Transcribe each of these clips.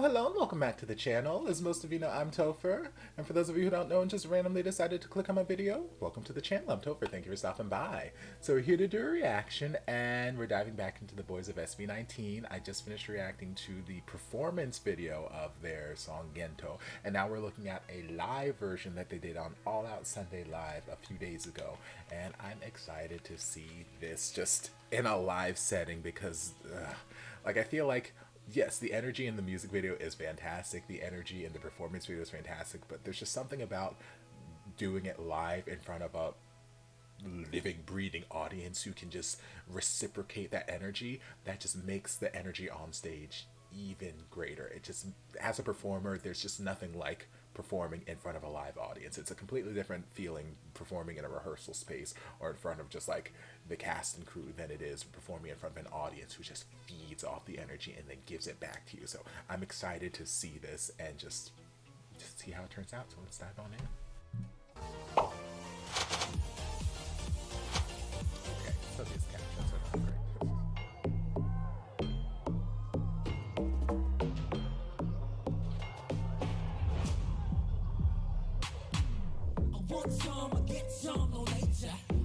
Hello, and welcome back to the channel. As most of you know, I'm Topher, and for those of you who don't know and just randomly decided to click on my video, welcome to the channel. I'm Topher. Thank you for stopping by. So we're here to do a reaction, and we're diving back into the boys of SB19. I just finished reacting to the performance video of their song Gento, and now we're looking at a live version that they did on All Out Sunday Live a few days ago, and I'm excited to see this just in a live setting because, I feel like yes, the energy in the music video is fantastic. The energy in the performance video is fantastic, but there's just something about doing it live in front of a living, breathing audience who can just reciprocate that energy that just makes the energy on stage even greater. It just, as a performer, there's just nothing like performing in front of a live audience. It's a completely different feeling performing in a rehearsal space or in front of just like the cast and crew than it is performing in front of an audience who just feeds off the energy and then gives it back to you. So I'm excited to see this and just see how it turns out. So let's dive on in. Okay, so these captions are not great.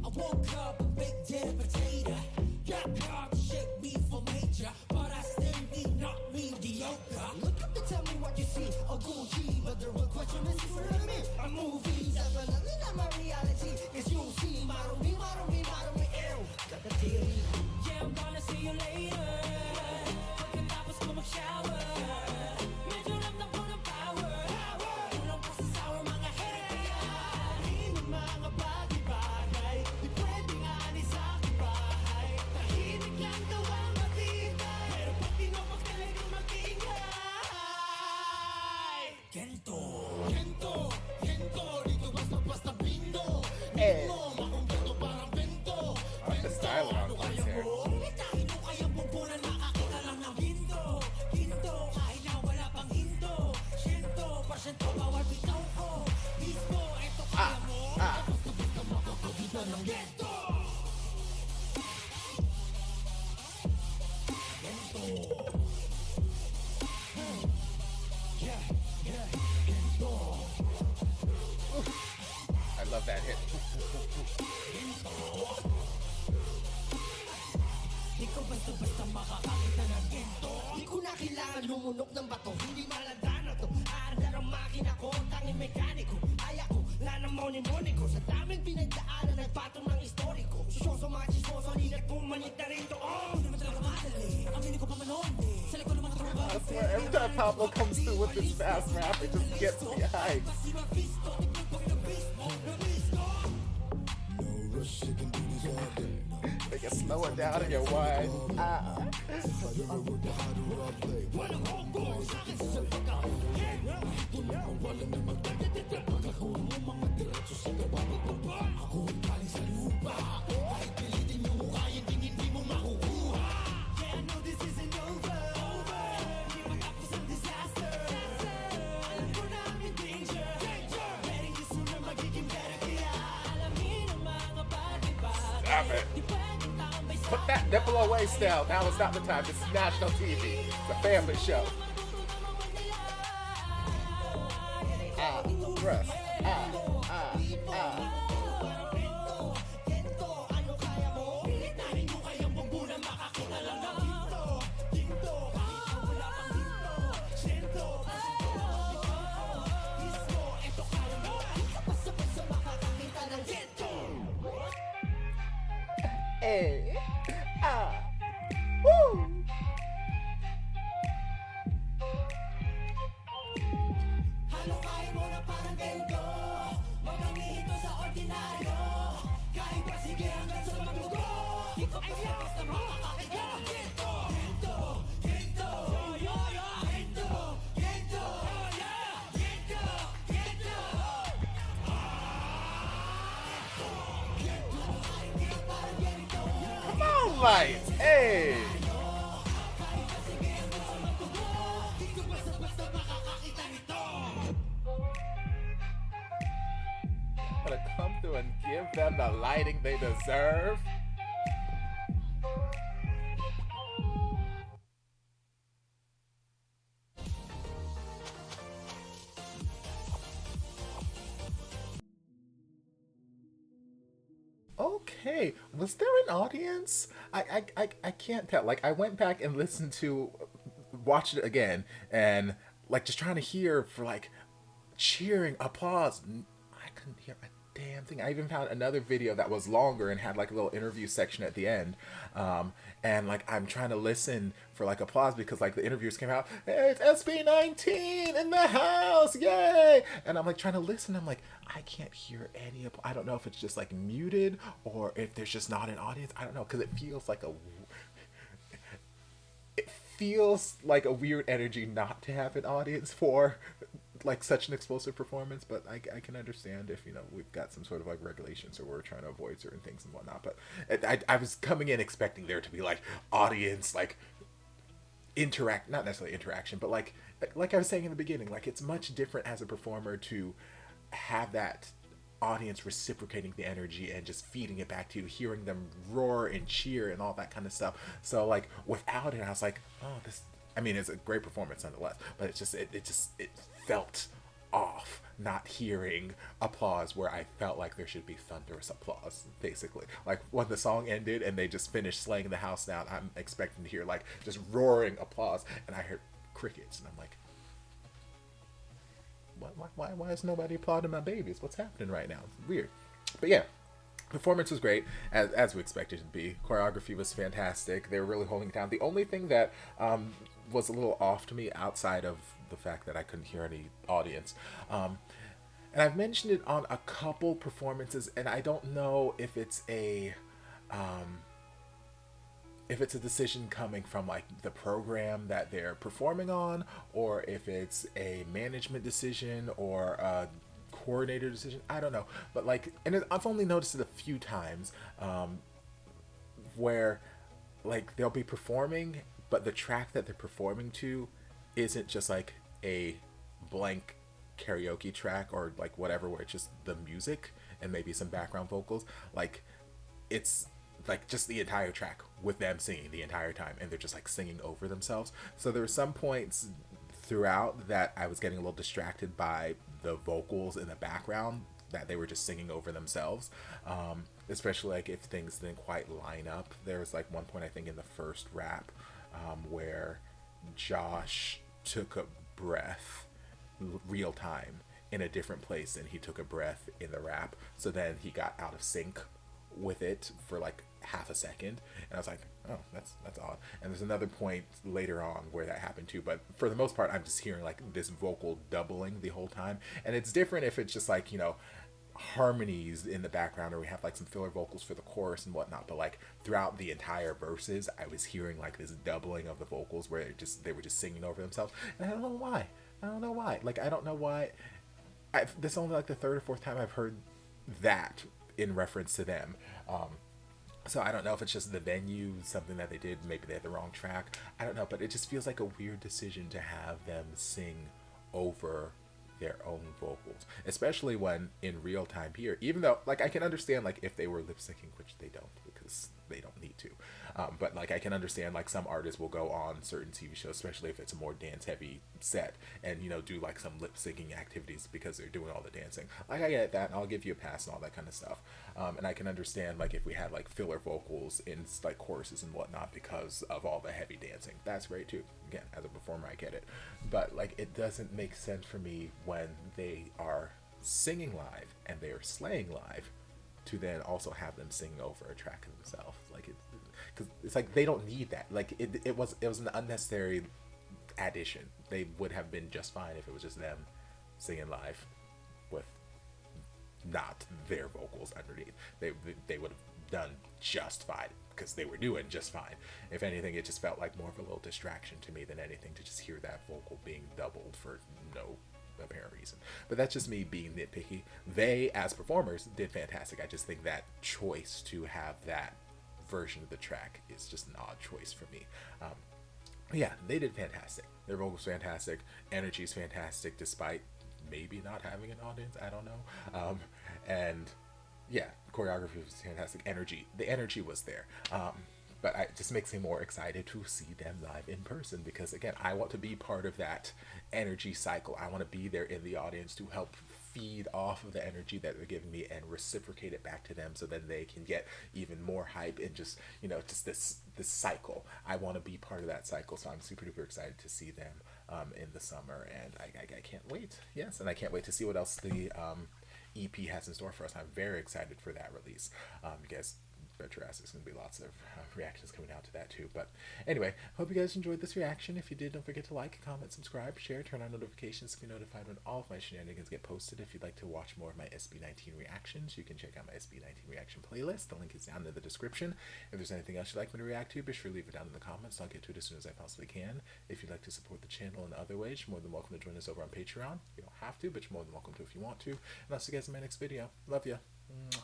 I woke up a big dead potato. Got hard to shake me for major, but I still need not mediocre. Look up and tell me what you see. A Gucci, but the real question is for me. A movie, definitely not my reality. Cause you see, model me, ew. Got the theory. Yeah, I'm gonna see you later. Pagkatapos ko mag-shower. Medyo ramdam ko ng power. Kulang pa sa sour mga hair. Hindi mga bagay-bagay. Di pwedeng ani sa aking bahay. Tahimik lang daw ang matibay. Pero pag tinopag talagang mag-ingay. Gento, Gento, Gento. Dito basta-basta bindo. Bindo, makumpleto parang bento. The style on this here. I love that hit. Di ko basta-basta makakakita ng gento. Di ko na kailangan lumunok ng bato. Hindi maladan na to. Aandar ang makina ko, tanging mekaniko. Aya ko, lanang moni-moni ko. Sa daming pinagdaanan, nagpatong ng historiko. Susyoso mga chismoso, ligat kong manit na rito. Oh, hindi naman talaga madali. Aminin ko pa manoon. Sa likod ng mga tropa. I swear, every time Pablo comes through with this fast rap, it just gets me hyped. They can slow it down and get wide. Stop it. Put that nipple away, Stell. Now is not the time. This is national TV. It's a family show. Breast. Hey. Woo. Halukay mo na parang gento. Magangito sa ordinaryo. Kahit pa sige hanggang sa maglugo. Di ko ay basta makakakita ng gento. Gento, gento, yo, gento, gento, gento, gento. Come on, lights. Hey. Gonna come through and give them the lighting they deserve. Okay, was there an audience? I can't tell. Like, I went back and listened to, watched it again, and like just trying to hear for like cheering, applause. I couldn't hear a damn thing. I even found another video that was longer and had like a little interview section at the end. And like I'm trying to listen for like applause because like the interviewers came out, hey, it's SB19 in the house, yay! And I'm like trying to listen. I'm like, I can't hear any. I don't know if it's just like muted or if there's just not an audience. I don't know because it feels like a weird energy not to have an audience for like such an explosive performance, but I can understand if we've got some sort of like regulations or we're trying to avoid certain things and whatnot. But I was coming in expecting there to be like audience like interact, not necessarily interaction, but like I was saying in the beginning, like it's much different as a performer to have that audience reciprocating the energy and just feeding it back to you, hearing them roar and cheer and all that kind of stuff. So like without it, I was like, oh, this. I mean, it's a great performance nonetheless, but it's just it felt off not hearing applause where I felt like there should be thunderous applause, basically. Like when the song ended and they just finished slaying the house down, I'm expecting to hear like just roaring applause, and I heard crickets, and I'm like, why is nobody applauding my babies? What's happening right now? It's weird. But yeah, performance was great, as we expected it to be. Choreography was fantastic. They were really holding it down. The only thing that was a little off to me, outside of the fact that I couldn't hear any audience, and I've mentioned it on a couple performances, and I don't know if it's a decision coming from like the program that they're performing on, or if it's a management decision or a coordinator decision. I don't know, but like, and I've only noticed it a few times, where like they'll be performing, but the track that they're performing to isn't just like a blank karaoke track or like whatever, where it's just the music and maybe some background vocals. Like it's like just the entire track with them singing the entire time, and they're just like singing over themselves. So there were some points throughout that I was getting a little distracted by the vocals in the background, that they were just singing over themselves, especially like if things didn't quite line up. There was like one point, I think in the first rap, where Josh took a breath real time in a different place and he took a breath in the rap, so then he got out of sync with it for like half a second, and I was like, oh, that's odd. And there's another point later on where that happened too, but for the most part I'm just hearing like this vocal doubling the whole time. And it's different if it's just like harmonies in the background, or we have like some filler vocals for the chorus and whatnot, but like throughout the entire verses I was hearing like this doubling of the vocals where they were just singing over themselves, and I don't know why. Like I don't know why. This is only like the third or fourth time I've heard that in reference to them. So I don't know if it's just the venue, something that they did, maybe they had the wrong track, I don't know, but it just feels like a weird decision to have them sing over their own vocals, especially when in real time here, even though like I can understand like if they were lip syncing, which they don't because they don't need to, but like I can understand like some artists will go on certain TV shows, especially if it's a more dance heavy set, and do like some lip syncing activities because they're doing all the dancing. Like I get that, and I'll give you a pass and all that kind of stuff, and I can understand like if we had like filler vocals in like choruses and whatnot because of all the heavy dancing, that's great too. Again, as a performer I get it, but like it doesn't make sense for me when they are singing live and they are slaying live to then also have them sing over a track themselves. Like because it's like they don't need that. Like it was an unnecessary addition. They would have been just fine if it was just them singing live with not their vocals underneath. They would have done just fine because they were doing just fine. If anything, it just felt like more of a little distraction to me than anything to just hear that vocal being doubled for no apparent reason. But that's just me being nitpicky. They, as performers, did fantastic. I just think that choice to have that version of the track is just an odd choice for me. Yeah, they did fantastic. Their vocals fantastic. Energy is fantastic, despite maybe not having an audience. I don't know. And yeah, choreography was fantastic. The energy was there. But it just makes me more excited to see them live in person, because again, I want to be part of that energy cycle. I want to be there in the audience to help feed off of the energy that they're giving me and reciprocate it back to them, so then they can get even more hype and just, you know, just this cycle. I want to be part of that cycle, so I'm super duper excited to see them in the summer, and I can't wait. Yes, and I can't wait to see what else the EP has in store for us. I'm very excited for that release. You guys bet your ass there's going to be lots of reactions coming out to that too. But anyway, hope you guys enjoyed this reaction. If you did, don't forget to like, comment, subscribe, share, turn on notifications to be notified when all of my shenanigans get posted. If you'd like to watch more of my SB19 reactions, you can check out my SB19 reaction playlist. The link is down in the description. If there's anything else you'd like me to react to, be sure to leave it down in the comments. I'll get to it as soon as I possibly can. If you'd like to support the channel in other ways, you're more than welcome to join us over on Patreon. You don't have to, but you're more than welcome to if you want to. And I'll see you guys in my next video. Love ya. Mwah.